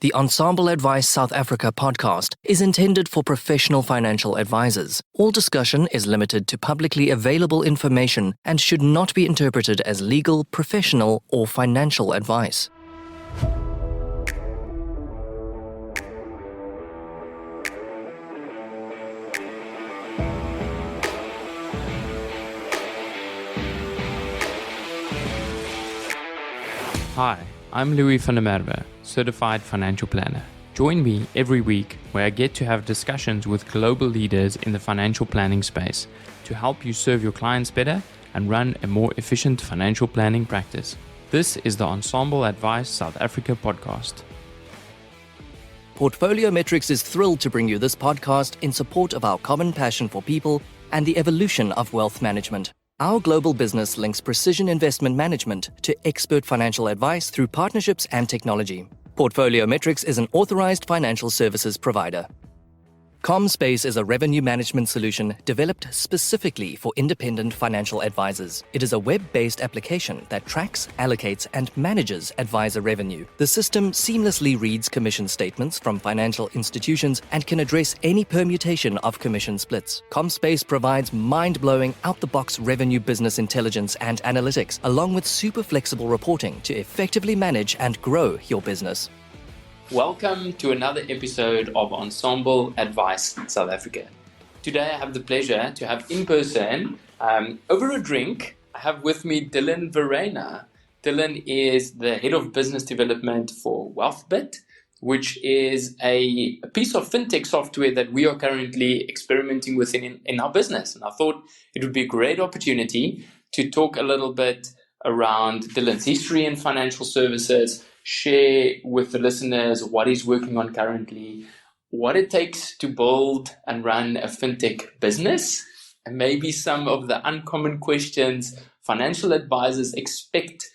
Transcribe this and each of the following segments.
The Ensombl Advice South Africa podcast is intended for professional financial advisors. All discussion is limited to publicly available information and should not be interpreted as legal, professional, or financial advice. Hi, I'm Louis van der Merwe, Certified Financial Planner. Join me every week where I get to have discussions with global leaders in the financial planning space to help you serve your clients better and run a more efficient financial planning practice. This is the Ensombl Advice South Africa podcast. Portfolio Metrics is thrilled to bring you this podcast in support of our common passion for people and the evolution of wealth management. Our global business links precision investment management to expert financial advice through partnerships and technology. Portfolio Metrics is an authorized financial services provider. ComSpace is a revenue management solution developed specifically for independent financial advisors. It is a web-based application that tracks, allocates, and manages advisor revenue. The system seamlessly reads commission statements from financial institutions and can address any permutation of commission splits. ComSpace provides mind-blowing, out-the-box revenue business intelligence and analytics, along with super flexible reporting to effectively manage and grow your business. Welcome to another episode of Ensombl Advice South Africa. Today I have the pleasure to have in person, over a drink, I have with me Verreynne. Dylan is the Head of Business Development for Wealthbit, which is a piece of fintech software that we are currently experimenting with in our business. And I thought it would be a great opportunity to talk a little bit around Dylan's history in financial services, share with the listeners what he's working on currently, what it takes to build and run a fintech business, and maybe some of the uncommon questions financial advisors expect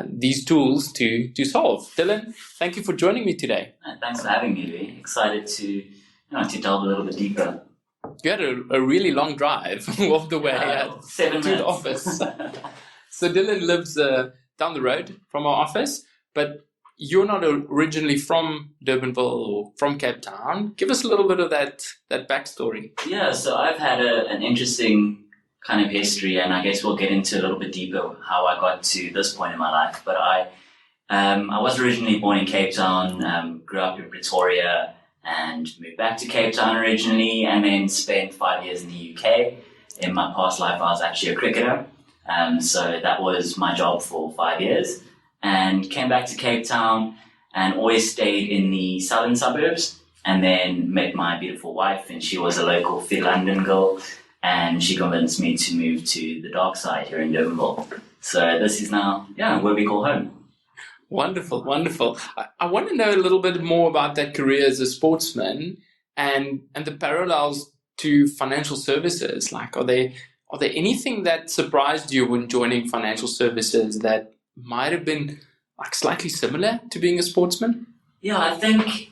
these tools to solve. Dylan, thank you for joining me today. Thanks for having me, Louis. Excited to delve a little bit deeper. You had a really long drive all the way 7 to minutes. the office. So Dylan lives down the road from our office, but you're not originally from Durbanville or from Cape Town. Give us a little bit of that backstory. Yeah, so I've had an interesting kind of history, and I guess we'll get into a little bit deeper how I got to this point in my life. But I was originally born in Cape Town, grew up in Pretoria, and moved back to Cape Town originally, and then spent 5 years in the UK. In my past life, I was actually a cricketer. So that was my job for 5 years, and came back to Cape Town and always stayed in the southern suburbs, and then met my beautiful wife, and she was a local Fit London girl, and she convinced me to move to the dark side here in Durbanville. So this is now, where we call home. Wonderful, wonderful. I want to know a little bit more about that career as a sportsman and the parallels to financial services. Like, are there anything that surprised you when joining financial services that might have been like slightly similar to being a sportsman? Yeah, I think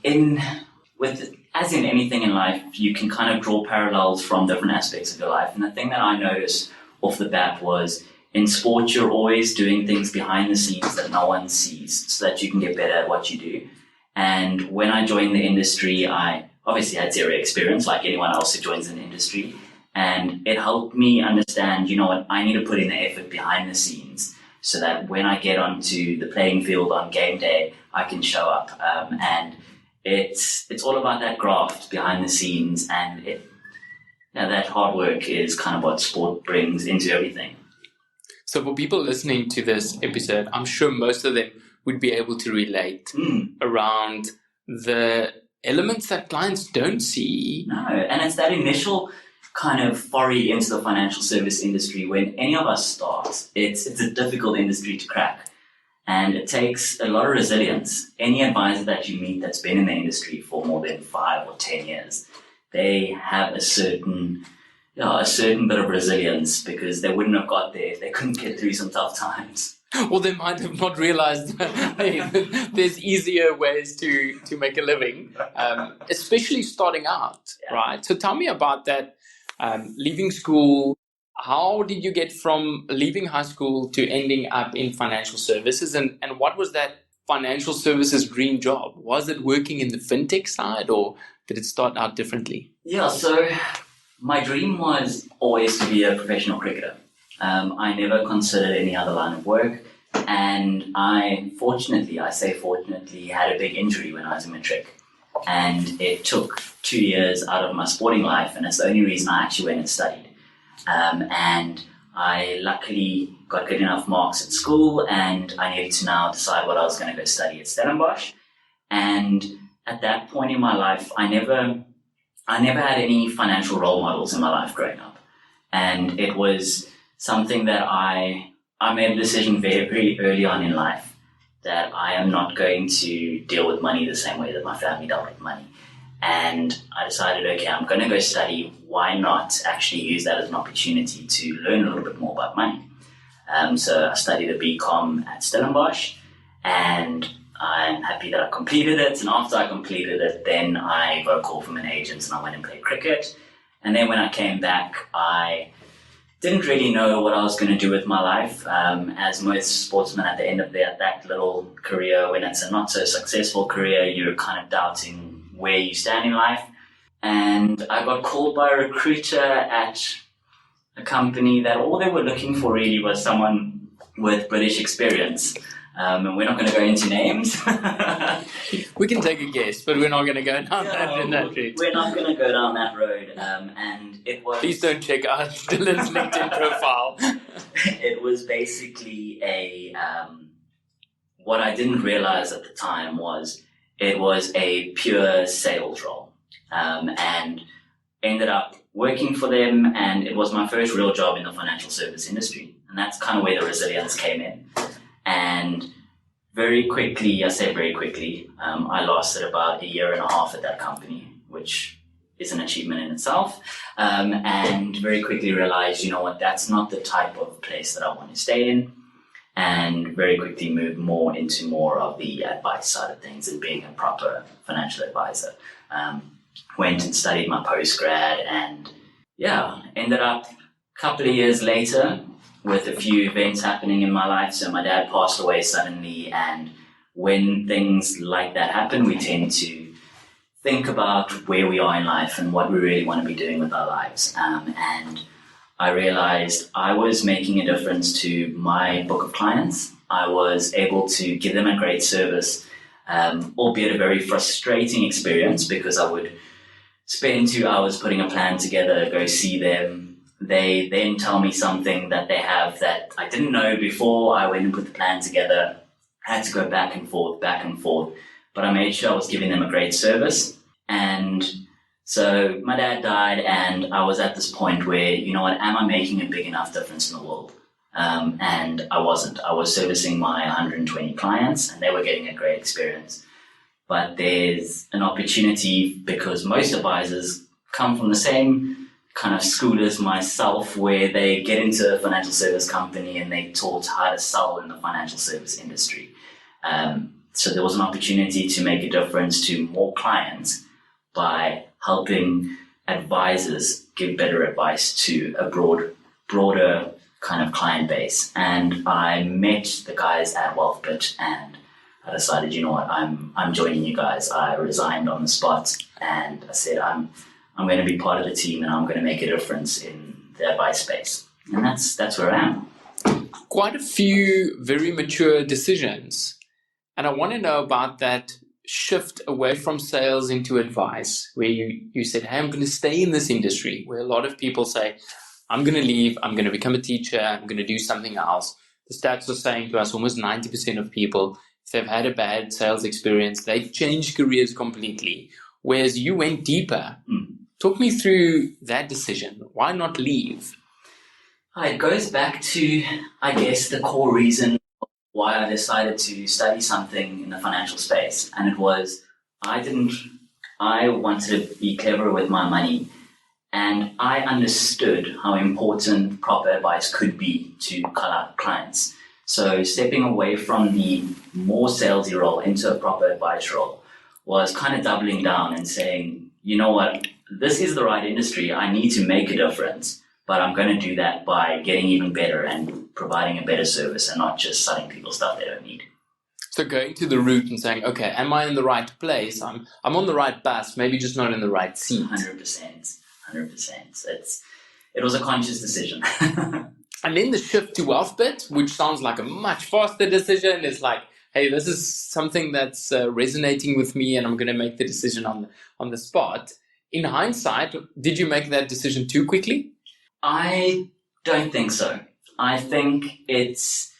as in anything in life, you can kind of draw parallels from different aspects of your life. And the thing that I noticed off the bat was in sport, you're always doing things behind the scenes that no one sees so that you can get better at what you do. And when I joined the industry, I obviously had zero experience like anyone else who joins an industry. And it helped me understand, I need to put in the effort behind the scenes so that when I get onto the playing field on game day, I can show up. And it's all about that graft behind the scenes, and that hard work is kind of what sport brings into everything. So for people listening to this episode, I'm sure most of them would be able to relate around the elements that clients don't see. No, and it's that initial kind of foray into the financial service industry. When any of us start, it's a difficult industry to crack, and it takes a lot of resilience. Any advisor that you meet that's been in the industry for more than 5 or 10 years, they have a certain bit of resilience, because they wouldn't have got there if they couldn't get through some tough times. Well, they might have not realized there's easier ways to make a living, especially starting out, right? So tell me about that. Leaving school, how did you get from leaving high school to ending up in financial services, and what was that financial services dream job? Was it working in the fintech side, or did it start out differently? Yeah, so my dream was always to be a professional cricketer. I never considered any other line of work, and I fortunately had a big injury when I was in matric, and it took 2 years out of my sporting life, and it's the only reason I actually went and studied. And I luckily got good enough marks at school, and I needed to now decide what I was going to go study at Stellenbosch. And at that point in my life, I never had any financial role models in my life growing up. And it was something that I made a decision very, very early on in life that I am not going to deal with money the same way that my family dealt with money. And I decided, okay, I'm going to go study. Why not actually use that as an opportunity to learn a little bit more about money? So I studied a BCom at Stellenbosch, and I'm happy that I completed it. And after I completed it, then I got a call from an agent and I went and played cricket. And then when I came back, I didn't really know what I was going to do with my life. As most sportsmen at the end of that little career, when it's a not so successful career, you're kind of doubting where you stand in life. And I got called by a recruiter at a company that all they were looking for really was someone with British experience. And we're not going to go into names. We can take a guess, but we're not going to go down that road. We're not going to go down that road. And it was... Please don't check out Dylan's LinkedIn profile. It was basically what I didn't realize at the time was it was a pure sales role. And ended up working for them, and it was my first real job in the financial service industry. And that's kind of where the resilience came in. And very quickly, I lasted about 1.5 years at that company, which is an achievement in itself. And very quickly realized, you know what, that's not the type of place that I want to stay in. And very quickly moved more into more of the advice side of things and being a proper financial advisor. Went and studied my postgrad, and ended up a couple of years later with a few events happening in my life. So my dad passed away suddenly, and when things like that happen, we tend to think about where we are in life and what we really want to be doing with our lives. And I realized I was making a difference to my book of clients. I was able to give them a great service, albeit a very frustrating experience, because I would spend 2 hours putting a plan together, go see them. They then tell me something that they have that I didn't know before I went and put the plan together. I had to go back and forth. But I made sure I was giving them a great service. And so my dad died, and I was at this point where, you know what, am I making a big enough difference in the world? And I wasn't. I was servicing my 120 clients, and they were getting a great experience. But there's an opportunity, because most advisors come from the same kind of school as myself, where they get into a financial service company and they taught how to sell in the financial service industry. So there was an opportunity to make a difference to more clients by helping advisors give better advice to a broader kind of client base. And I met the guys at Wealthbit, and I decided, you know what, I'm joining you guys. I resigned on the spot, and I said, I'm going to be part of the team, and I'm going to make a difference in the advice space. And that's where I am. Quite a few very mature decisions. And I want to know about that shift away from sales into advice, where you said, hey, I'm going to stay in this industry, where a lot of people say, I'm going to leave, I'm going to become a teacher, I'm going to do something else. The stats are saying to us almost 90% of people, if they've had a bad sales experience, they've changed careers completely, whereas you went deeper. Talk me through that decision. Why not leave? It goes back to, I guess, the core reason why I decided to study something in the financial space. And it was, I wanted to be clever with my money. And I understood how important proper advice could be to clients. So stepping away from the more salesy role into a proper advice role was kind of doubling down and saying, you know what, this is the right industry. I need to make a difference, but I'm going to do that by getting even better and providing a better service and not just selling people stuff they don't need. So going to the root and saying, okay, am I in the right place? I'm on the right bus, maybe just not in the right seat. 100%. 100%. It was a conscious decision. And then the shift to Wealthbit, which sounds like a much faster decision, is like, hey, this is something that's resonating with me, and I'm going to make the decision on the spot. In hindsight, did you make that decision too quickly? I don't think so. I think it's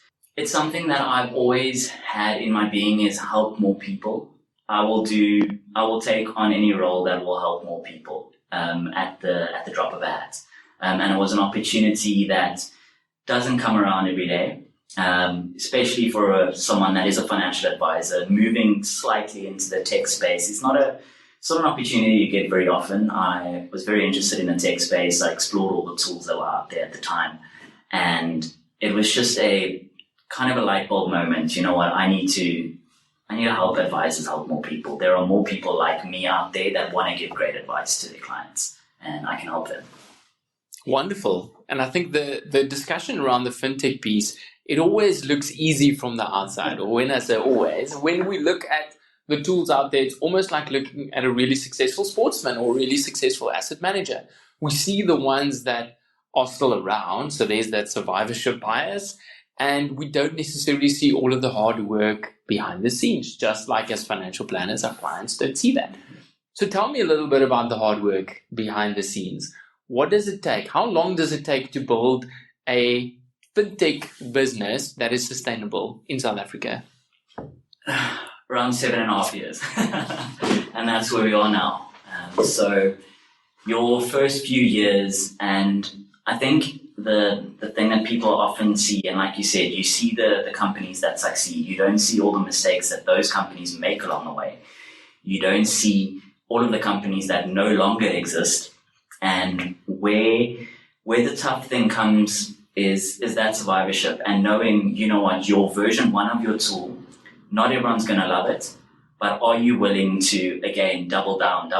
something that I've always had in my being, is help more people. I will take on any role that will help more people at the drop of a hat. And it was an opportunity that doesn't come around every day, especially for someone that is a financial advisor. Moving slightly into the tech space is not an opportunity you get very often. I was very interested in the tech space. I explored all the tools that were out there at the time, and it was just a kind of a light bulb moment. You know what? I need to help advisors help more people. There are more people like me out there that want to give great advice to their clients, and I can help them. Wonderful. And I think the discussion around the fintech piece, it always looks easy from the outside. Or when I say always, when we look at the tools out there, it's almost like looking at a really successful sportsman or really successful asset manager. We see the ones that are still around. So there's that survivorship bias. And we don't necessarily see all of the hard work behind the scenes, just like as financial planners, our clients don't see that. So tell me a little bit about the hard work behind the scenes. What does it take? How long does it take to build a fintech business that is sustainable in South Africa? Around 7.5 years. And that's where we are now. So your first few years, and I think the thing that people often see, and like you said, you see the companies that succeed. You don't see all the mistakes that those companies make along the way. You don't see all of the companies that no longer exist. And where the tough thing comes is that survivorship, and knowing, you know what, your version 1 of your tool, not everyone's going to love it, but are you willing to, again, double down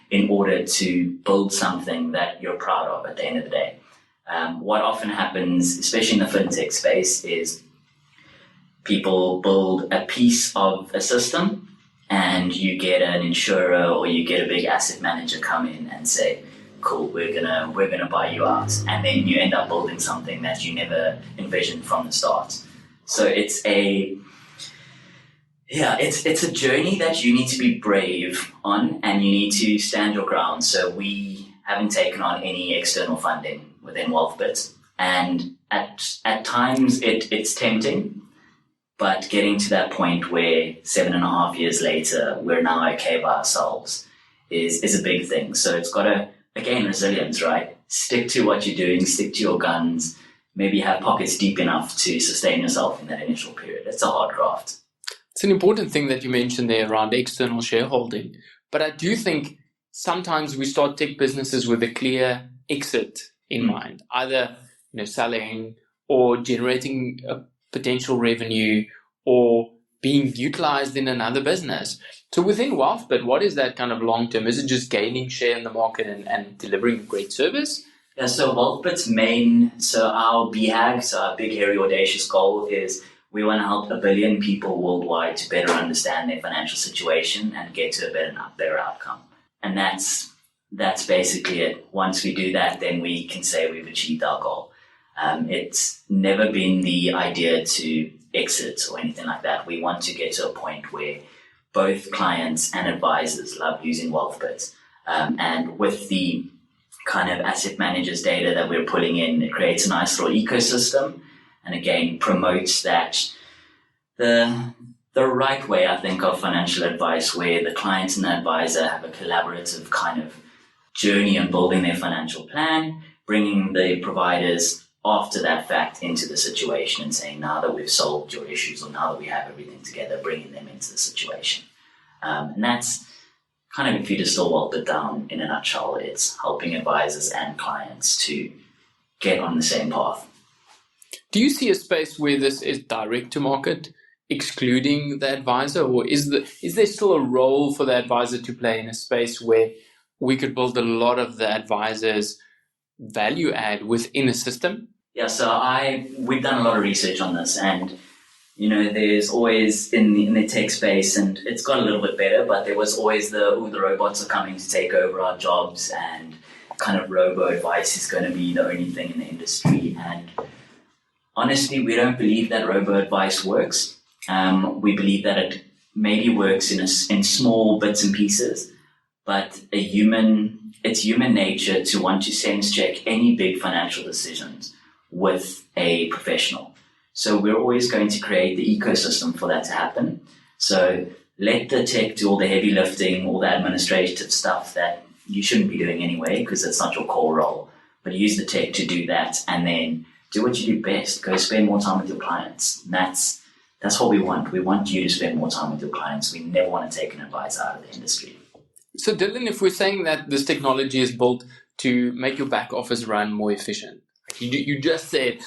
in order to build something that you're proud of at the end of the day? What often happens, especially in the fintech space, is people build a piece of a system, and you get an insurer or you get a big asset manager come in and say, cool, we're gonna buy you out. And then you end up building something that you never envisioned from the start. So it's a journey that you need to be brave on, and you need to stand your ground. So we haven't taken on any external funding within Wealthbit. And at times it's tempting. But getting to that point where 7.5 years later, we're now okay by ourselves is a big thing. So it's got to, again, resilience, right? Stick to what you're doing, stick to your guns, maybe have pockets deep enough to sustain yourself in that initial period. It's a hard graft. It's an important thing that you mentioned there around external shareholding. But I do think sometimes we start tech businesses with a clear exit in mind, either selling or generating a potential revenue or being utilized in another business. So within Wealthbit, what is that kind of long-term? Is it just gaining share in the market and delivering a great service? Yeah, so Wealthbit's our BHAG, so our big, hairy, audacious goal is we want to help 1 billion people worldwide to better understand their financial situation and get to a better outcome. And that's basically it. Once we do that, then we can say we've achieved our goal. It's never been the idea to exit or anything like that. We want to get to a point where both clients and advisors love using Wealthbit. And with the kind of asset managers data that we're pulling in, it creates a nice little ecosystem, and again promotes that the right way, I think, of financial advice, where the client and the advisor have a collaborative kind of journey in building their financial plan, bringing the providers after that fact into the situation and saying, now that we've solved your issues, or now that we have everything together, bringing them into the situation. And that's kind of, if you distill Wealthbit down in a nutshell, it's helping advisors and clients to get on the same path. Do you see a space where this is direct to market, excluding the advisor, or is there still a role for the advisor to play in a space where we could build a lot of the advisor's value add within a system? Yeah, so we've done a lot of research on this, and there's always in the tech space, and it's got a little bit better, but there was always the robots are coming to take over our jobs, and kind of robo-advice is going to be the only thing in the industry. And honestly, we don't believe that robo-advice works. We believe that it maybe works in small bits and pieces, but it's human nature to want to sense check any big financial decisions with a professional. So we're always going to create the ecosystem for that to happen. So let the tech do all the heavy lifting, all the administrative stuff that you shouldn't be doing anyway, because it's not your core role. But use the tech to do that, and then do what you do best. Go spend more time with your clients. And that's what we want. We want you to spend more time with your clients. We never want to take an advisor out of the industry. So Dylan, if we're saying that this technology is built to make your back office run more efficient, you just said,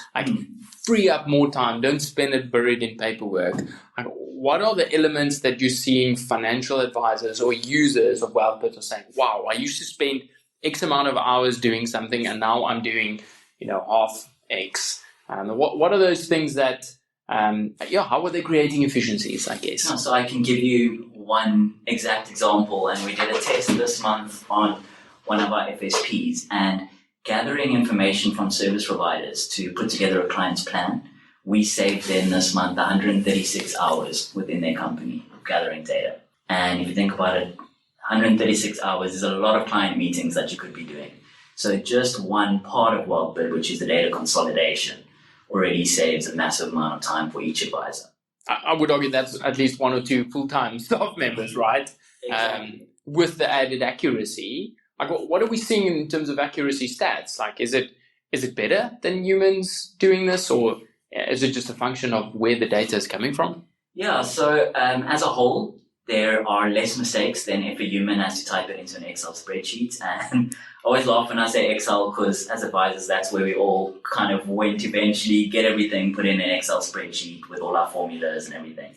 free up more time, don't spend it buried in paperwork. What are the elements that you're seeing financial advisors or users of Wealthbit are saying, wow, I used to spend X amount of hours doing something and now I'm doing, half X. What are those things that, how are they creating efficiencies, I guess? So I can give you one exact example, and we did a test this month on one of our FSPs, and gathering information from service providers to put together a client's plan. We saved them this month 136 hours within their company gathering data. And if you think about it, 136 hours is a lot of client meetings that you could be doing. So just one part of Wealthbit, which is the data consolidation, already saves a massive amount of time for each advisor. I would argue that's at least 1 or 2 full-time staff members, right? Exactly. With the added accuracy. What are we seeing in terms of accuracy stats? Is it better than humans doing this, or is it just a function of where the data is coming from? Yeah, so as a whole, there are less mistakes than if a human has to type it into an Excel spreadsheet. And I always laugh when I say Excel, because as advisors, that's where we all kind of went to eventually get everything put in an Excel spreadsheet with all our formulas and everything.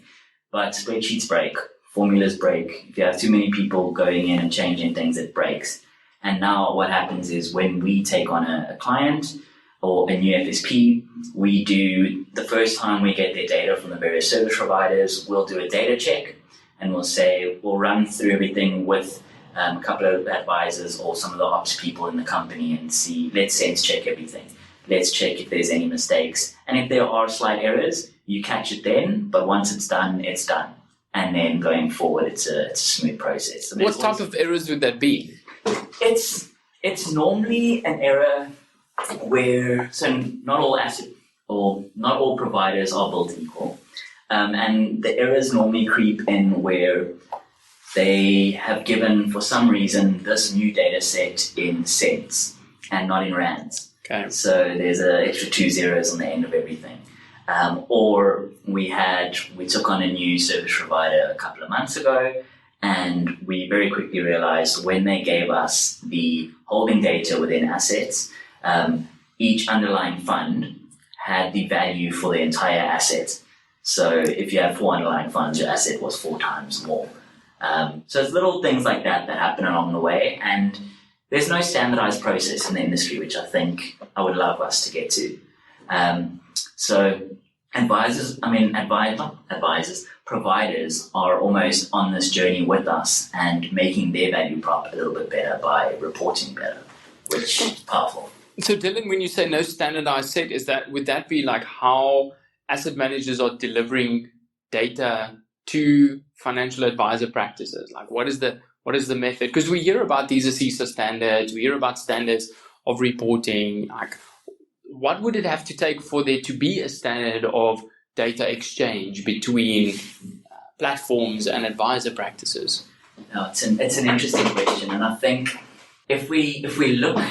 But spreadsheets break, formulas break. If you have too many people going in and changing things, it breaks. And now what happens is when we take on a client or a new FSP, we do, the first time we get their data from the various service providers, we'll do a data check, and we'll run through everything with a couple of advisors or some of the ops people in the company and see, let's sense check everything. Let's check if there's any mistakes. And if there are slight errors, you catch it then, but once it's done, it's done. And then going forward, it's a smooth process. So what type of errors would that be? It's normally an error where, so not all providers are built equal. And the errors normally creep in where they have given, for some reason, this new data set in cents and not in rands. Okay. So there's an extra 2 zeros on the end of everything. Or we took on a new service provider a couple of months ago, and we very quickly realized when they gave us the holding data within assets, each underlying fund had the value for the entire asset. So if you have 4 underlying funds, your asset was 4 times more. So it's little things like that happen along the way, and there's no standardized process in the industry, which I think I would love us to get to. So providers are almost on this journey with us and making their value prop a little bit better by reporting better, which is powerful. So Dylan, when you say no standardized set, would that be like how asset managers are delivering data to financial advisor practices? Like what is the method? Because we hear about these CISA standards, we hear about standards of reporting. Like what would it have to take for there to be a standard of data exchange between platforms and advisor practices? No, it's an interesting question, and I think if we look,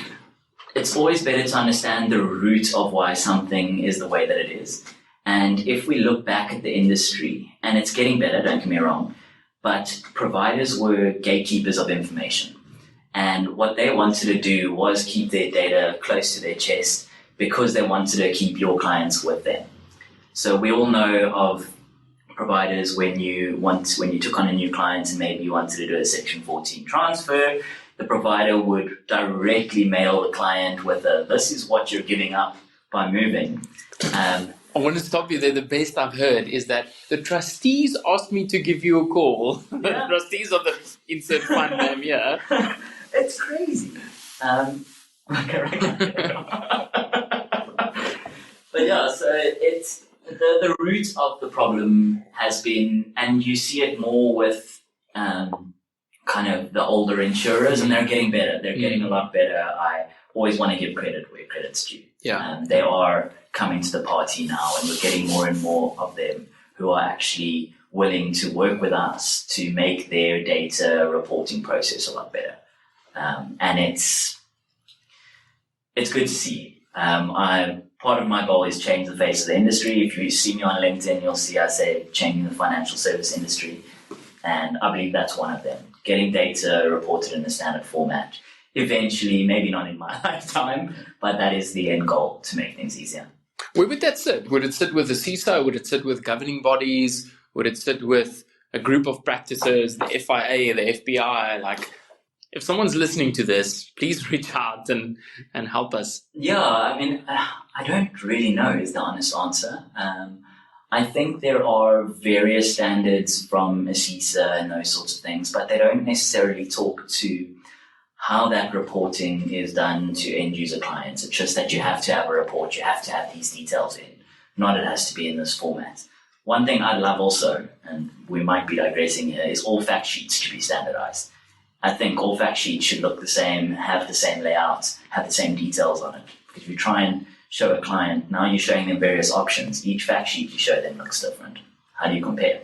it's always better to understand the root of why something is the way that it is. And if we look back at the industry, and it's getting better, don't get me wrong, but providers were gatekeepers of information. And what they wanted to do was keep their data close to their chest because they wanted to keep your clients with them. So we all know of providers when you took on a new client and maybe you wanted to do a Section 14 transfer, the provider would directly mail the client with this is what you're giving up by moving. I want to stop you there. The best I've heard is that the trustees asked me to give you a call. Yeah. Trustees of the insert fund name, yeah. It's crazy. But yeah, so it's the root of the problem has been, and you see it more with kind of the older insurers, and they're getting better. They're getting a lot better. I always want to give credit where credit's due. Yeah. They are coming to the party now, and we're getting more and more of them who are actually willing to work with us to make their data reporting process a lot better. And it's good to see. Part of my goal is change the face of the industry. If you see me on LinkedIn, you'll see I say changing the financial service industry. And I believe that's one of them. Getting data reported in a standard format. Eventually, maybe not in my lifetime, but that is the end goal, to make things easier. Where would that sit? Would it sit with the CISO? Would it sit with governing bodies? Would it sit with a group of practices, the FIA, the FBI? Like, if someone's listening to this, please reach out and help us. Yeah, I mean, I don't really know is the honest answer. I think there are various standards from CISA and those sorts of things, but they don't necessarily talk to how that reporting is done to end user clients. It's just that you have to have a report, you have to have these details in, not it has to be in this format. One thing I'd love also, and we might be digressing here, is all fact sheets to be standardized. I think all fact sheets should look the same, have the same layouts, have the same details on it. Because if you try and show a client, now you're showing them various options. Each fact sheet you show them looks different. How do you compare?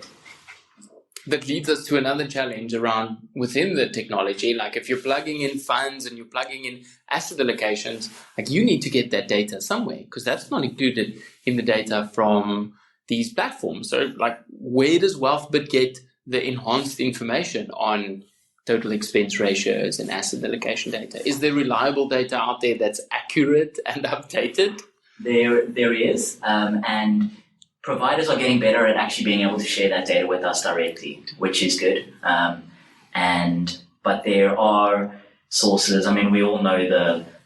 That leads us to another challenge around within the technology. Like if you're plugging in funds and you're plugging in asset allocations, like you need to get that data somewhere because that's not included in the data from these platforms. So like where does Wealthbit get the enhanced information on total expense ratios and asset allocation data? Is there reliable data out there that's accurate and updated? There is, and providers are getting better at actually being able to share that data with us directly, which is good. But there are sources. I mean, we all know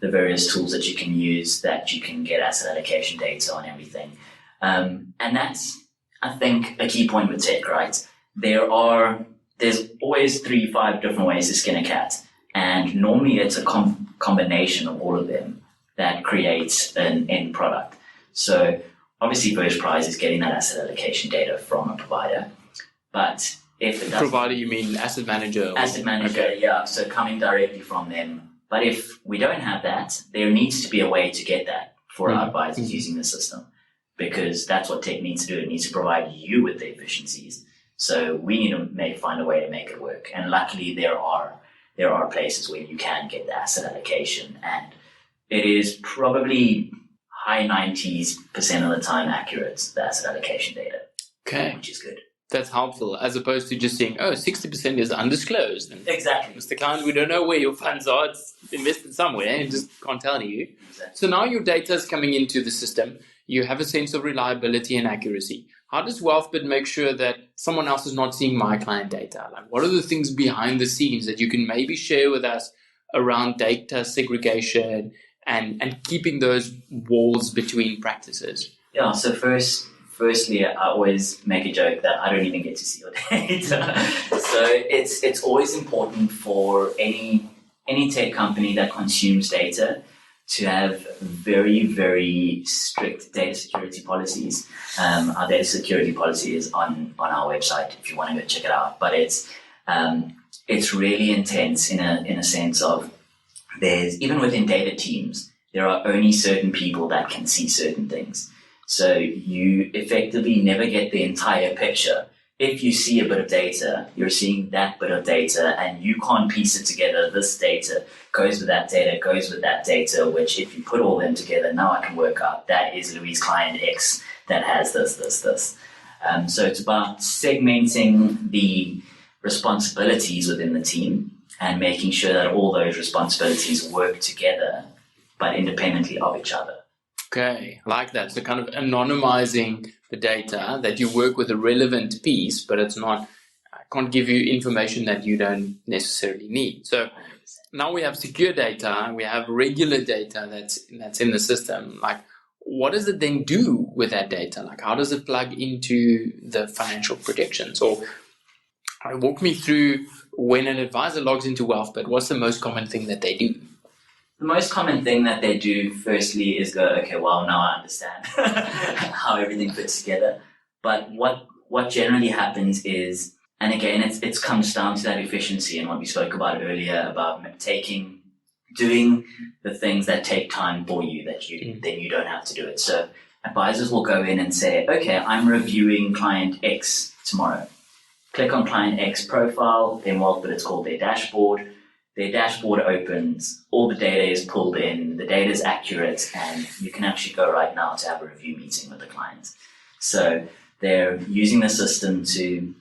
the various tools that you can use that you can get asset allocation data on everything. And that's, I think, a key point with tech, right? There's always 3-5 different ways to skin a cat. And normally it's a combination of all of them that creates an end product. So obviously first prize is getting that asset allocation data from a provider. But if it doesn't... Provider, you mean asset manager? Asset manager, okay. Yeah. So coming directly from them. But if we don't have that, there needs to be a way to get that for our advisors using the system. Because that's what tech needs to do. It needs to provide you with the efficiencies. So we need to find a way to make it work. And luckily there are places where you can get the asset allocation. And it is probably high 90% of the time accurate, the asset allocation data. Okay. Which is good. That's helpful, as opposed to just saying, 60% is undisclosed. And exactly. Mr. Client, we don't know where your funds are. It's invested somewhere and just can't tell you. Exactly. So now your data is coming into the system. You have a sense of reliability and accuracy. How does Wealthbit make sure that someone else is not seeing my client data? Like, what are the things behind the scenes that you can maybe share with us around data segregation and keeping those walls between practices? Yeah, so firstly, I always make a joke that I don't even get to see your data. So it's always important for any tech company that consumes data to have very, very strict data security policies. Our data security policy is on our website if you want to go check it out. But it's really intense in a sense of there's, even within data teams, there are only certain people that can see certain things. So you effectively never get the entire picture. If you see a bit of data, you're seeing that bit of data and you can't piece it together. This data goes with that data, which if you put all them together, now I can work out that is Louise client X that has this. So it's about segmenting the responsibilities within the team and making sure that all those responsibilities work together, but independently of each other. Okay, like that. So kind of anonymizing the data, that you work with a relevant piece, but it's not, I can't give you information that you don't necessarily need. So now we have secure data, we have regular data that's in the system. Like, what does it then do with that data? Like, how does it plug into the financial predictions? Or walk me through, when an advisor logs into Wealthbit, what's the most common thing that they do? The most common thing that they do, firstly, is go, okay, well, now I understand how everything fits together. But what generally happens is, and again, it comes down to that efficiency and what we spoke about earlier about doing the things that take time for you, then you don't have to do it. So advisors will go in and say, okay, I'm reviewing client X tomorrow. Click on client X profile, then Wealthbit, it's called their dashboard. Their dashboard opens, all the data is pulled in, the data is accurate, and you can actually go right now to have a review meeting with the client. So they're using the system to,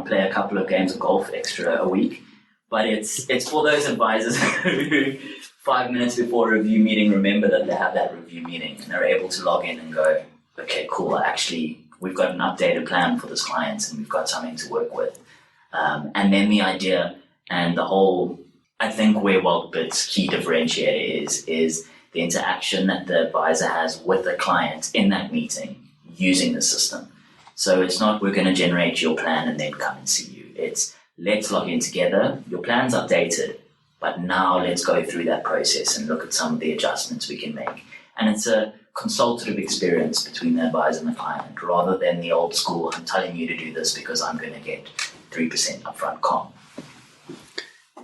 play a couple of games of golf extra a week. But it's for those advisors who 5 minutes before a review meeting remember that they have that review meeting, and they're able to log in and go, okay, cool, actually, we've got an updated plan for this client and we've got something to work with. And then the idea and the whole, I think where Wealthbit's key differentiator is the interaction that the advisor has with the client in that meeting using the system. So it's not, we're going to generate your plan and then come and see you. It's, let's log in together. Your plan's updated, but now let's go through that process and look at some of the adjustments we can make. And it's a consultative experience between the advisor and the client, rather than the old school, I'm telling you to do this because I'm going to get 3% upfront comp.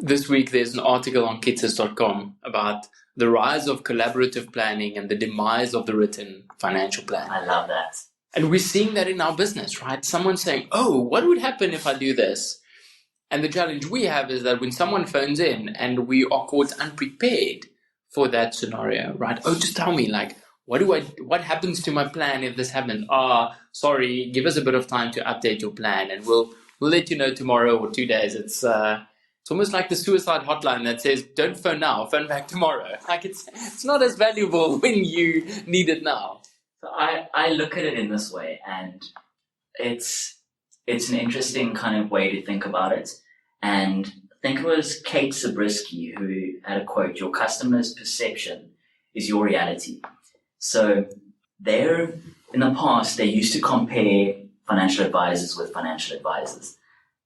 This week, there's an article on kitsis.com about the rise of collaborative planning and the demise of the written financial plan. I love that. And we're seeing that in our business, right? Someone saying, oh, what would happen if I do this? And the challenge we have is that when someone phones in and we are caught unprepared for that scenario, right? Oh, just tell me, like, what happens to my plan if this happens? Sorry, give us a bit of time to update your plan and we'll let you know tomorrow or 2 days. It's almost like the suicide hotline that says, don't phone now, phone back tomorrow. Like it's not as valuable when you need it now. So I look at it in this way, and it's an interesting kind of way to think about it. And I think it was Kate Zabriskie who had a quote, your customer's perception is your reality. So in the past, they used to compare financial advisors with financial advisors.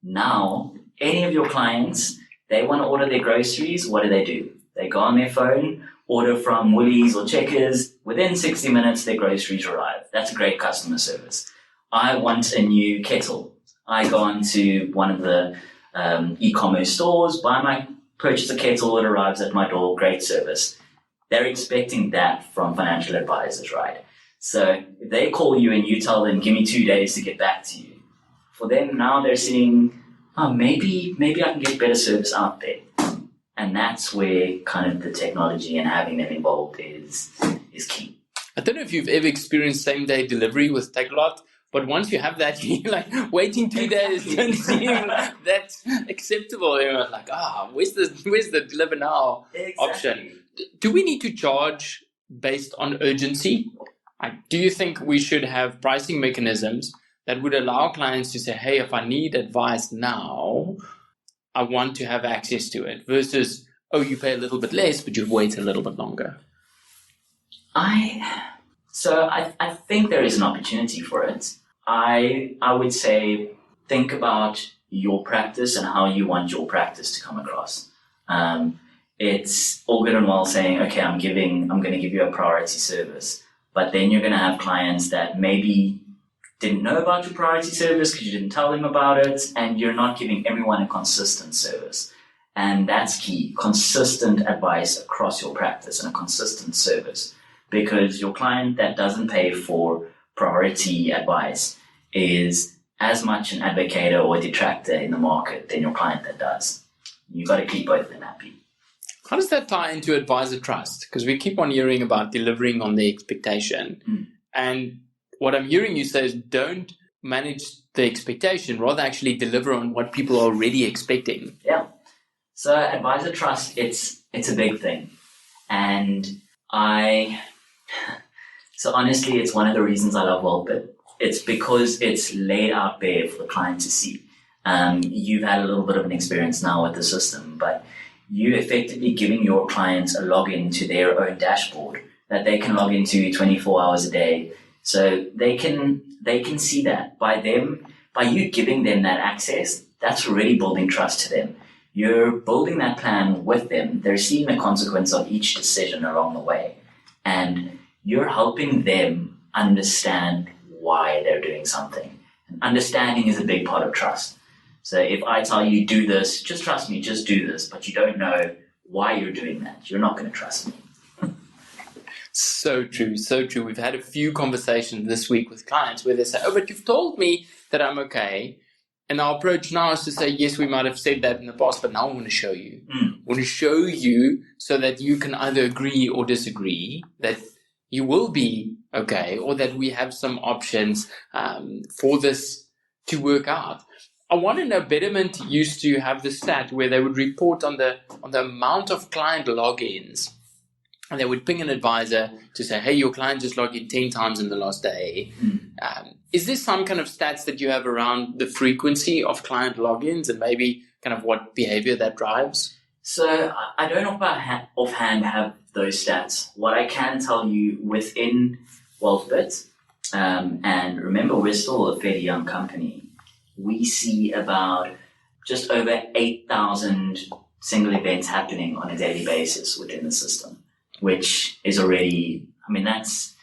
Now, any of your clients, they want to order their groceries, what do? They go on their phone, order from Woolies or Checkers. Within 60 minutes, their groceries arrive. That's a great customer service. I want a new kettle. I go on to one of the e-commerce stores, purchase a kettle, it arrives at my door, great service. They're expecting that from financial advisors, right? So if they call you and you tell them, give me 2 days to get back to you, for them now they're seeing, maybe I can get better service out there. And that's where kind of the technology and having them involved is key. I don't know if you've ever experienced same-day delivery with Takealot, but once you have that, you're like, waiting 2 days doesn't seem that acceptable. You're like, where's the deliver now option? Do we need to charge based on urgency? Do you think we should have pricing mechanisms that would allow clients to say, hey, if I need advice now, I want to have access to it, versus, you pay a little bit less, but you wait a little bit longer? I think there is an opportunity for it. I would say, think about your practice and how you want your practice to come across. It's all good and well saying, okay, I'm going to give you a priority service, but then you're going to have clients that maybe didn't know about your priority service because you didn't tell them about it, and you're not giving everyone a consistent service. And that's key, consistent advice across your practice and a consistent service, because your client that doesn't pay for priority advice is as much an advocator or a detractor in the market than your client that does. You've got to keep both of them happy. How does that tie into advisor trust? Because we keep on hearing about delivering on the expectation. And what I'm hearing you say is don't manage the expectation, rather actually deliver on what people are already expecting. Yeah. So advisor trust, it's a big thing. And so honestly, it's one of the reasons I love Wealthbit. It's because it's laid out bare for the client to see. You've had a little bit of an experience now with the system, but you effectively giving your clients a login to their own dashboard that they can log into 24 hours a day. So they can see that by you giving them that access, that's already building trust to them. You're building that plan with them. They're seeing the consequence of each decision along the way. And you're helping them understand why they're doing something. And understanding is a big part of trust. So if I tell you, do this, just trust me, just do this, but you don't know why you're doing that, you're not going to trust me. So true, so true. We've had a few conversations this week with clients where they say, oh, but you've told me that I'm okay. And our approach now is to say, yes, we might have said that in the past, but now I want to show you. I want to show you so that you can either agree or disagree that you will be okay, or that we have some options for this to work out. I want to know, Betterment used to have the stat where they would report on the amount of client logins. And they would ping an advisor to say, hey, your client just logged in 10 times in the last day. Is there some kind of stats that you have around the frequency of client logins and maybe kind of what behavior that drives? So I don't offhand have those stats. What I can tell you within Wealthbit, and remember, we're still a fairly young company, we see about just over 8,000 single events happening on a daily basis within the system, which is already, I mean, that's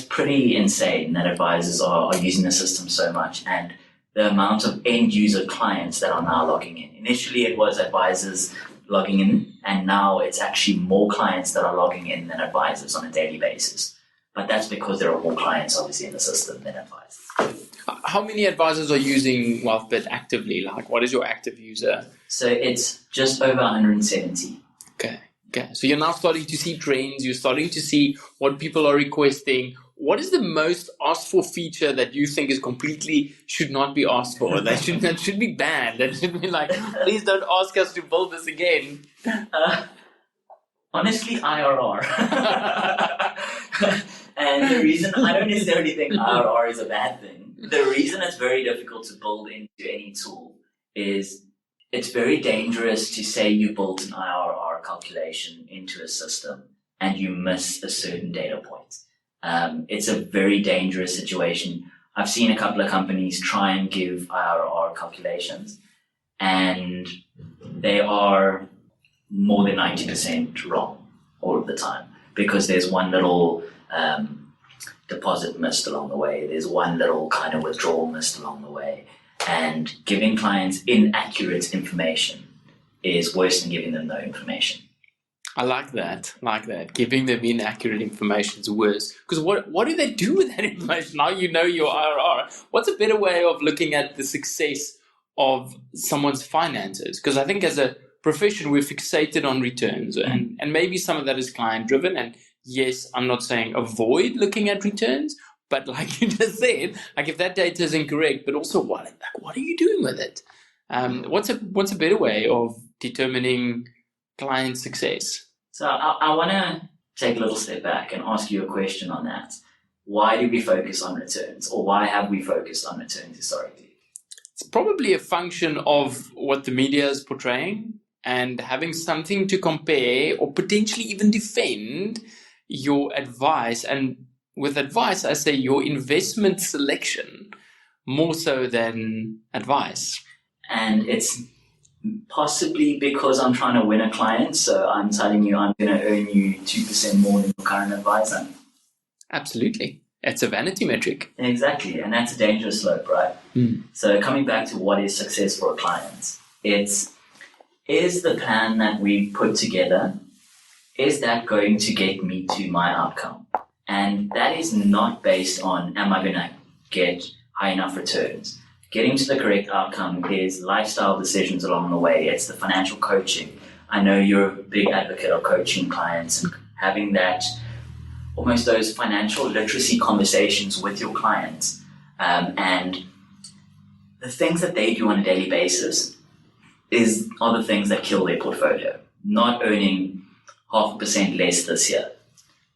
pretty insane that advisors are using the system so much, and the amount of end user clients that are now logging in. Initially, it was advisors logging in, and now it's actually more clients that are logging in than advisors on a daily basis. But that's because there are more clients, obviously, in the system than advisors. How many advisors are using Wealthbit actively? Like, what is your active user? So it's just over 170. Okay. So you're now starting to see trends. You're starting to see what people are requesting. What is the most asked for feature that you think is completely should not be asked for? That should be banned. That should be like, please don't ask us to build this again. Honestly, IRR. And the reason I don't necessarily think IRR is a bad thing. The reason it's very difficult to build into any tool is it's very dangerous to say you built an IRR calculation into a system and you miss a certain data point. It's a very dangerous situation. I've seen a couple of companies try and give IRR calculations, and they are more than 90% wrong all of the time, because there's one little deposit missed along the way. There's one little kind of withdrawal missed along the way. And giving clients inaccurate information is worse than giving them no information. I like that. Giving them inaccurate information is worse. Because what do they do with that information? Now you know your IRR. What's a better way of looking at the success of someone's finances? Because I think as a profession, we're fixated on returns. And maybe some of that is client-driven. And yes, I'm not saying avoid looking at returns. But like you just said, like if that data is incorrect, but also what are you doing with it? What's a better way of determining client success? So I want to take a little step back and ask you a question on that. Why do we focus on returns, or why have we focused on returns historically? It's probably a function of what the media is portraying and having something to compare or potentially even defend your advice. And with advice, I say your investment selection more so than advice. And it's possibly because I'm trying to win a client, so I'm telling you I'm going to earn you 2% more than your current advisor. Absolutely. It's a vanity metric. Exactly, and that's a dangerous slope, right? So coming back to what is success for a client, is the plan that we put together, is that going to get me to my outcome? And that is not based on, am I going to get high enough returns? Getting to the correct outcome is lifestyle decisions along the way. It's the financial coaching. I know you're a big advocate of coaching clients and having that, almost those financial literacy conversations with your clients. And the things that they do on a daily basis are the things that kill their portfolio. Not earning 0.5% less this year.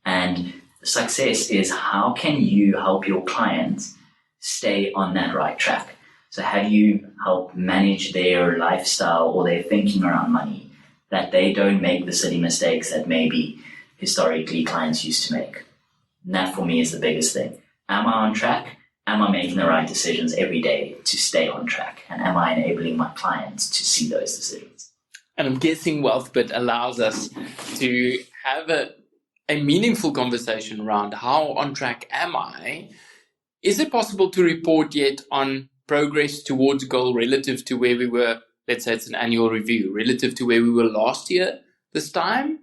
And success is how can you help your clients stay on that right track? So how do you help manage their lifestyle or their thinking around money, that they don't make the silly mistakes that maybe historically clients used to make. And that for me is the biggest thing. Am I on track? Am I making the right decisions every day to stay on track? And am I enabling my clients to see those decisions? And I'm guessing Wealthbit allows us to have a meaningful conversation around how on track am I? Is it possible to report yet on progress towards goal relative to where we were? Let's say it's an annual review, relative to where we were last year this time?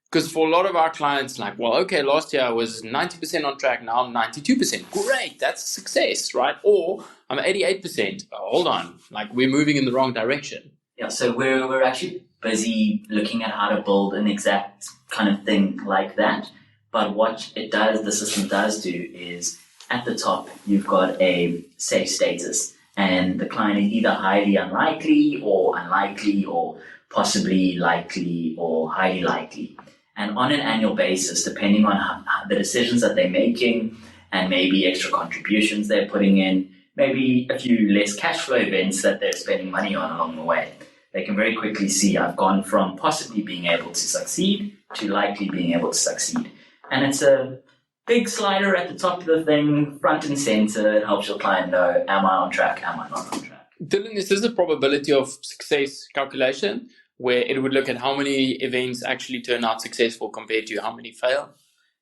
Because for a lot of our clients, like, well, okay, last year I was 90% on track, now I'm 92%. Great, that's a success, right? Or I'm 88%. Oh, hold on, like we're moving in the wrong direction. Yeah, so we're actually busy looking at how to build an exact kind of thing like that. But what the system does do is at the top, you've got a safe status, and the client is either highly unlikely or possibly likely or highly likely. And on an annual basis, depending on the decisions that they're making and maybe extra contributions they're putting in, maybe a few less cash flow events that they're spending money on along the way, they can very quickly see I've gone from possibly being able to succeed to likely being able to succeed. And it's a big slider at the top of the thing, front and center. It helps your client know, am I on track, am I not on track? Dylan, is this a probability of success calculation where it would look at how many events actually turn out successful compared to how many fail?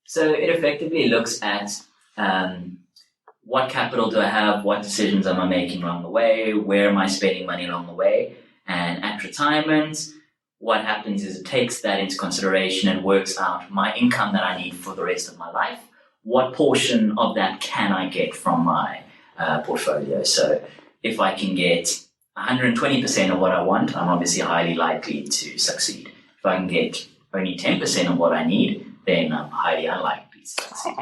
So it effectively looks at what capital do I have, what decisions am I making along the way, where am I spending money along the way, and at retirement, what happens is it takes that into consideration and works out my income that I need for the rest of my life. What portion of that can I get from my portfolio? So if I can get 120% of what I want, I'm obviously highly likely to succeed. If I can get only 10% of what I need, then I'm highly unlikely to succeed.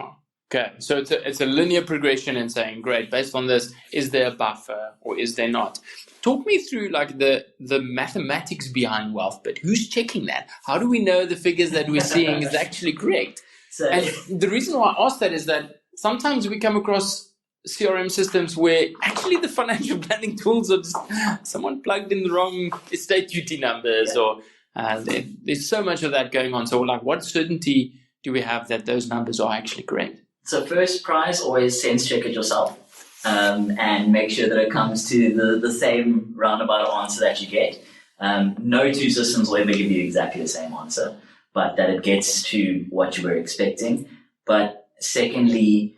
Okay, so it's a linear progression and saying, great, based on this, is there a buffer or is there not? Talk me through like the mathematics behind Wealthbit. Who's checking that? How do we know the figures that we're seeing is actually correct? And the reason why I ask that is that sometimes we come across CRM systems where actually the financial planning tools are just someone plugged in the wrong estate duty numbers, or there's so much of that going on. So like, what certainty do we have that those numbers are actually correct? So first prize, always sense check it yourself and make sure that it comes to the same roundabout answer that you get. No two systems will ever give you exactly the same answer, but that it gets to what you were expecting. But secondly,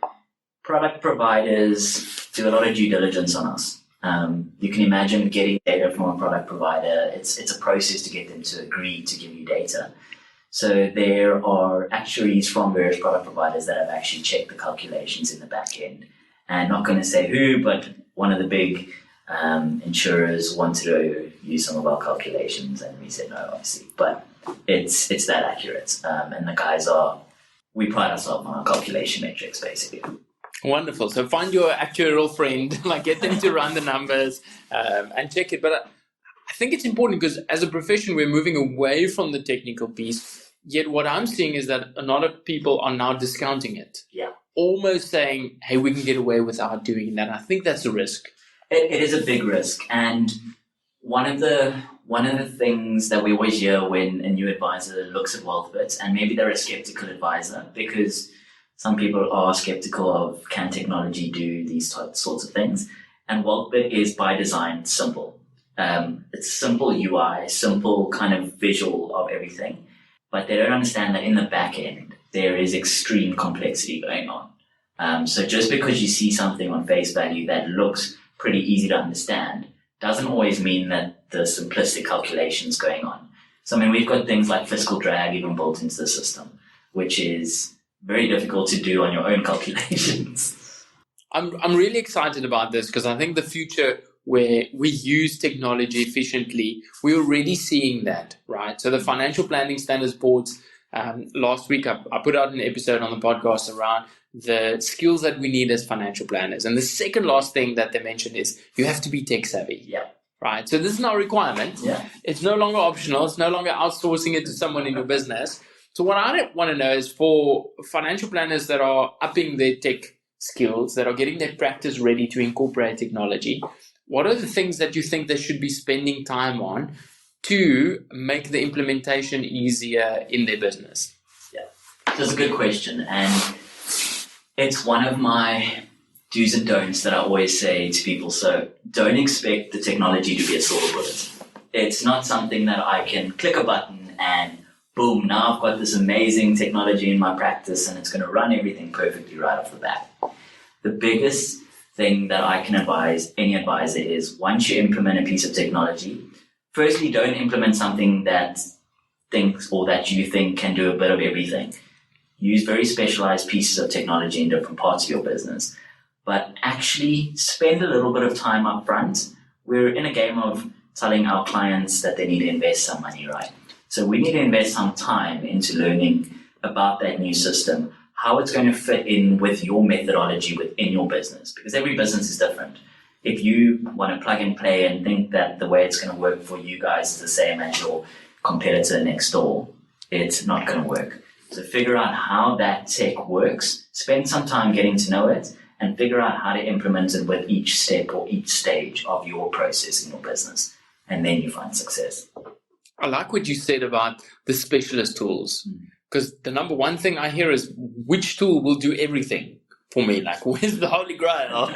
product providers do a lot of due diligence on us. You can imagine getting data from a product provider. It's a process to get them to agree to give you data. So there are actuaries from various product providers that have actually checked the calculations in the back end. And not going to say who, but one of the big insurers wanted to use some of our calculations, and we said no, obviously. But it's that accurate. And the guys we pride ourselves on our calculation metrics, basically. Wonderful. So find your actuarial friend, like get them to run the numbers and check it. But I think it's important because as a profession, we're moving away from the technical piece. Yet what I'm seeing is that a lot of people are now discounting it. Yeah. Almost saying, hey, we can get away without doing that. I think that's a risk. It is a big risk. And one of the things that we always hear when a new advisor looks at Wealthbit, and maybe they're a skeptical advisor, because some people are skeptical of, can technology do these sorts of things? And Wealthbit is by design simple. It's simple UI, simple kind of visual of everything. But they don't understand that in the back end, there is extreme complexity going on. So just because you see something on face value that looks pretty easy to understand doesn't always mean that the simplistic calculations going on. So, I mean, we've got things like fiscal drag even built into the system, which is very difficult to do on your own calculations. I'm really excited about this because I think the future where we use technology efficiently, we're already seeing that, right? So the Financial Planning Standards Boards, last week I put out an episode on the podcast around the skills that we need as financial planners. And the second last thing that they mentioned is you have to be tech savvy. Yeah. Right. So this is now a requirement. Yeah. It's no longer optional. It's no longer outsourcing it to someone in your business. So what I want to know is for financial planners that are upping their tech skills, that are getting their practice ready to incorporate technology, what are the things that you think they should be spending time on to make the implementation easier in their business? Yeah. That's a good question, and it's one of my do's and don'ts that I always say to people. So don't expect the technology to be a silver bullet. It's not something that I can click a button and boom, now I've got this amazing technology in my practice and it's going to run everything perfectly right off the bat. The biggest thing that I can advise any advisor is once you implement a piece of technology, firstly, don't implement something that thinks or that you think can do a bit of everything. Use very specialized pieces of technology in different parts of your business, but actually spend a little bit of time up front. We're in a game of telling our clients that they need to invest some money, right? So we need to invest some time into learning about that new system, how it's going to fit in with your methodology within your business, because every business is different. If you want to plug and play and think that the way it's going to work for you guys is the same as your competitor next door, it's not going to work. So figure out how that tech works, spend some time getting to know it, and figure out how to implement it with each step or each stage of your process in your business. And then you find success. I like what you said about the specialist tools, because the number one thing I hear is which tool will do everything for me? Like, where's the holy grail?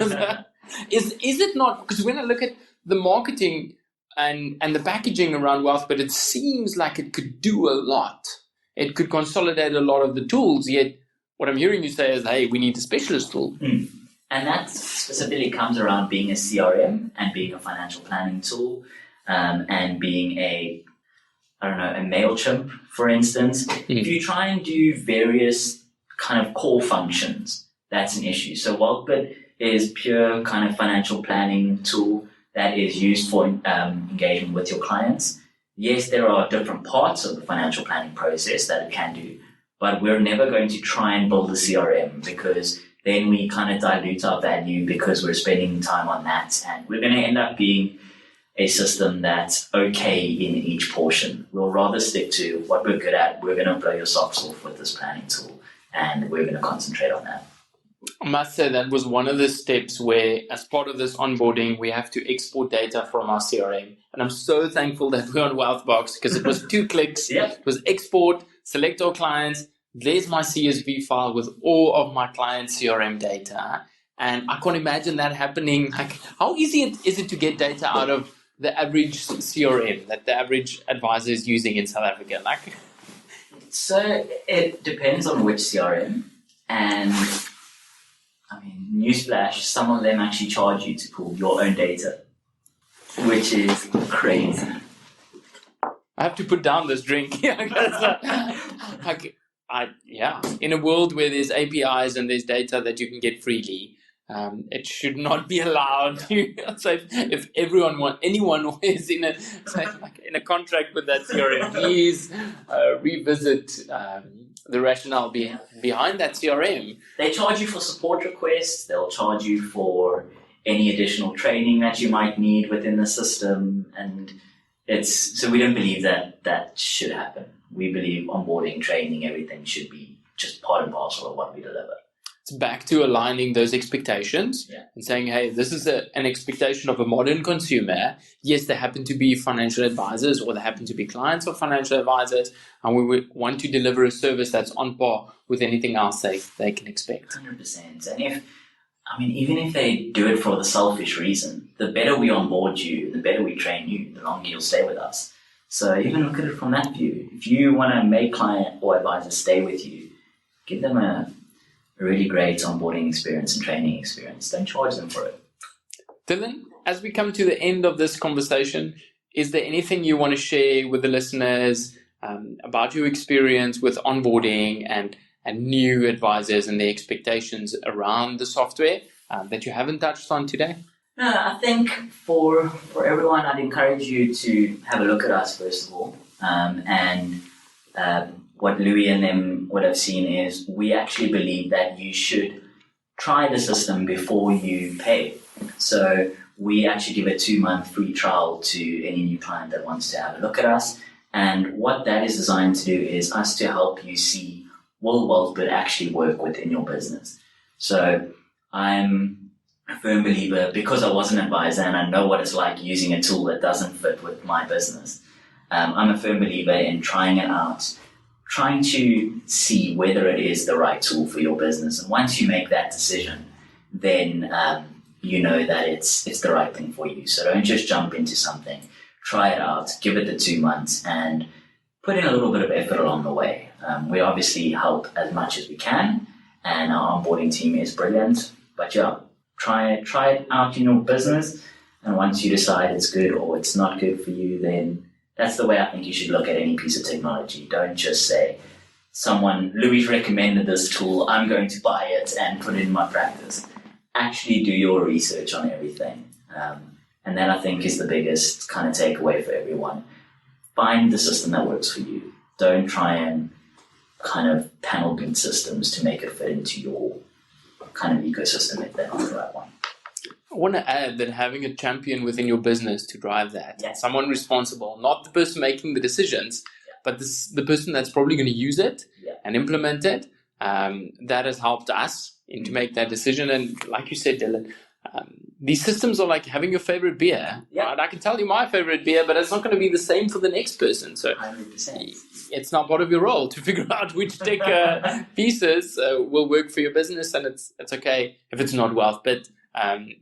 Is it not? Because when I look at the marketing and the packaging around Wealthbit, it seems like it could do a lot. It could consolidate a lot of the tools, yet what I'm hearing you say is, hey, we need a specialist tool. And that specifically comes around being a CRM and being a financial planning tool, and being a MailChimp, for instance. If you try and do various kind of core functions, that's an issue. So Wealthbit is pure kind of financial planning tool that is used for engagement with your clients. Yes, there are different parts of the financial planning process that it can do, but we're never going to try and build a CRM, because then we kind of dilute our value because we're spending time on that, and we're going to end up being a system that's okay in each portion. We'll rather stick to what we're good at. We're going to blow your socks off with this planning tool, and we're going to concentrate on that. I must say that was one of the steps where, as part of this onboarding, we have to export data from our CRM. And I'm so thankful that we're on Wealthbox, because it was 2 clicks. Yep. It was export, select all clients. There's my CSV file with all of my clients' CRM data. And I can't imagine that happening. Like, how easy is it to get data out of the average CRM that the average advisor is using in South Africa? Like, so it depends on which CRM, and I mean, newsflash, some of them actually charge you to pull your own data, which is crazy. I have to put down this drink. In a world where there's APIs and there's data that you can get freely, it should not be allowed to. So if anyone is in a contract with that CRM, please revisit the rationale behind that CRM. They charge you for support requests. They'll charge you for any additional training that you might need within the system, and so we don't believe that should happen. We believe onboarding, training, everything should be just part and parcel of what we deliver. It's back to aligning those expectations and saying, hey, this is an expectation of a modern consumer. Yes, they happen to be financial advisors, or they happen to be clients of financial advisors, and we want to deliver a service that's on par with anything else they can expect. 100%. And even if they do it for the selfish reason, the better we onboard you, the better we train you, the longer you'll stay with us. So even look at it from that view. If you want to make client or advisor stay with you, give them a really great onboarding experience and training experience. Don't charge them for it. Dylan, as we come to the end of this conversation, is there anything you want to share with the listeners about your experience with onboarding and new advisors and their expectations around the software that you haven't touched on today? No, I think for everyone, I'd encourage you to have a look at us first of all, what Louis and them would have seen is we actually believe that you should try the system before you pay. So we actually give a 2-month free trial to any new client that wants to have a look at us. And what that is designed to do is us to help you see, will Wealthbit actually work within your business? So I'm a firm believer, because I was an advisor and I know what it's like using a tool that doesn't fit with my business. I'm a firm believer in trying it out, trying to see whether it is the right tool for your business. And once you make that decision, then you know that it's the right thing for you. So don't just jump into something. Try it out, give it the 2 months, and put in a little bit of effort along the way. We obviously help as much as we can, and our onboarding team is brilliant. But yeah, try it out in your business, and once you decide it's good or it's not good for you, then that's the way I think you should look at any piece of technology. Don't just say, Louis recommended this tool, I'm going to buy it and put it in my practice. Actually do your research on everything. And that I think is the biggest kind of takeaway for everyone. Find the system that works for you. Don't try and kind of panel beat systems to make it fit into your kind of ecosystem if they're not the right one. I want to add that having a champion within your business to drive that, someone responsible, not the person making the decisions, but the person that's probably going to use it and implement it, that has helped us to make that decision. And like you said, Dylan, these systems are like having your favorite beer. Right? I can tell you my favorite beer, but it's not going to be the same for the next person. So 100%. It's not part of your role to figure out which tech pieces will work for your business, and it's okay if it's not Wealthbit.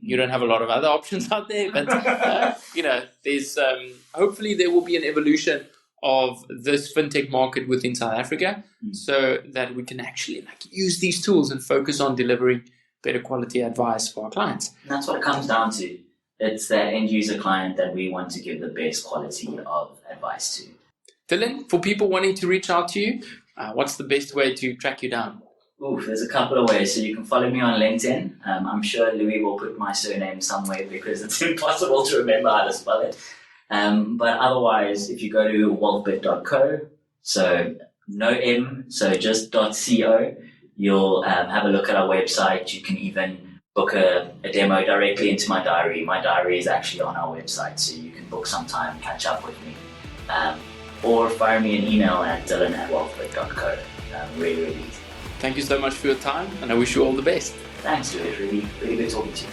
You don't have a lot of other options out there, but there's hopefully there will be an evolution of this fintech market within South Africa, so that we can actually use these tools and focus on delivering better quality advice for our clients. And that's what it comes down to. It's that end user client that we want to give the best quality of advice to. Dylan, for people wanting to reach out to you, what's the best way to track you down? There's a couple of ways. So you can follow me on LinkedIn. I'm sure Louis will put my surname somewhere because it's impossible to remember how to spell it. But otherwise, if you go to wealthbit.co, so no M, so just .co, you'll have a look at our website. You can even book a demo directly into my diary. My diary is actually on our website, so you can book some time, catch up with me. Or fire me an email at dylan@wealthbit.co. Really, really easy. Thank you so much for your time, and I wish you all the best. Thanks, Louis. Really good talking to you.